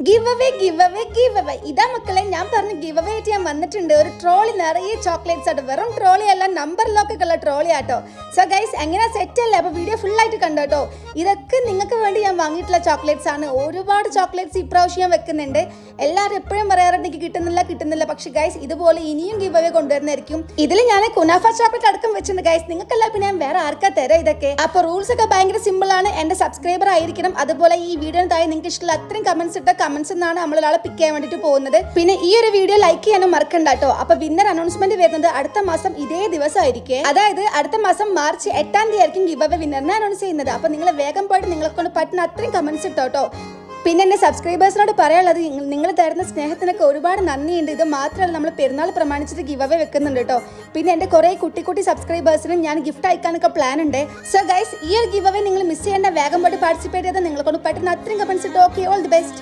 Give away ഇതാ മക്കളെ, ഞാൻ പറഞ്ഞ ഗിവ് അവേ ആയിട്ട് ഞാൻ വന്നിട്ടുണ്ട്. ഒരു ട്രോളി നിറയെ ചോക്ലേറ്റ്സ് ആട്ടോ. വെറും ട്രോളി അല്ല, നമ്പർ ലോക്കൊക്കെ ഉള്ള ട്രോളി ആട്ടോ. സോ ഗൈസ്, എങ്ങനെ സെറ്റ് അല്ലേ? അപ്പോൾ വീഡിയോ ഫുൾ ആയിട്ട് കണ്ടോ കേട്ടോ. ഇതൊക്കെ നിങ്ങൾക്ക് വേണ്ടി ഞാൻ വാങ്ങിയിട്ടുള്ള ചോക്ലേറ്റ്സ് ആണ്. ഒരുപാട് ചോക്ലേറ്റ്സ് ഇപ്രാവശ്യം ഞാൻ വെക്കുന്നുണ്ട്. എല്ലാവരും എപ്പോഴും പറയാറുണ്ട് എനിക്ക് കിട്ടുന്നില്ല. പക്ഷേ ഗൈസ്, ഇതുപോലെ ഇനിയും ഗിവ് അവേ കൊണ്ടുവരുന്നതായിരിക്കും. ഇതിൽ ഞാൻ കുനാഫ ചോക്ലേറ്റ് അടക്കം വെച്ചിട്ടുണ്ട് ഗൈസ്. നിങ്ങൾക്കല്ല പിന്നെ ഞാൻ വേറെ ആർക്കാ തരാം ഇതൊക്കെ. അപ്പോൾ റൂൾസ് ഒക്കെ ഭയങ്കര സിമ്പിൾ ആണ്. എൻ്റെ സബ്സ്ക്രൈബർ ആയിരിക്കണം. അതുപോലെ ഈ വീഡിയോ താഴെ നിങ്ങൾക്ക് ഇഷ്ടമുള്ള അത്രയും കമന്റ്സ് ഇട്ട കമന്റ്സ് എന്നാണ് നമ്മളൊരാളെ പിക്ക് ചെയ്യാൻ വേണ്ടിയിട്ട് പോകുന്നത്. പിന്നെ ഈ ഒരു വീഡിയോ ലൈക്ക് ചെയ്യാനും മറക്കണ്ട കേട്ടോ. അപ്പൊ വിന്നർ അനൗൺസ്മെന്റ് വരുന്നത് അടുത്ത മാസം ഇതേ ദിവസമായിരിക്കും. അതായത് അടുത്ത മാസം മാർച്ച് 8-ാം തീയതി ആയിരിക്കും ഗിവ് അവേ വിന്നറിനെ അനൗൺസ് ചെയ്യുന്നത്. അപ്പൊ നിങ്ങൾ വേഗം പോയിട്ട് നിങ്ങളെ കൊണ്ട് പറ്റുന്ന അത്രയും കമന്റ്സ് ഇട്ടോ കേട്ടോ. പിന്നെ എൻ്റെ സബ്സ്ക്രൈബേഴ്സിനോട് പറയാനുള്ളത്, നിങ്ങൾ തരുന്ന സ്നേഹത്തിനൊക്കെ ഒരുപാട് നന്ദിയുണ്ട്. ഇത് മാത്രമല്ല, നമ്മൾ പെരുന്നാൾ പ്രമാണിച്ചിട്ട് ഗിവ് അവേ വെക്കുന്നുണ്ട് കേട്ടോ. പിന്നെ എൻ്റെ കുറേ കുട്ടി സബ്സ്ക്രൈബേഴ്സിനും ഞാൻ ഗിഫ്റ്റ് അയക്കാനൊക്കെ പ്ലാൻ ഉണ്ട്. സോ ഗൈസ്, ഈ ഒരു ഗിവ് അവേ നിങ്ങൾ മിസ് ചെയ്യേണ്ട. വേഗം പോയിട്ട് പാർട്ടിസിപ്പേറ്റ് ചെയ്താൽ നിങ്ങളെ കൊണ്ട് പറ്റുന്ന അത്രയും കമന്റ്സ് ഇട്ടോ. Okay, all the best.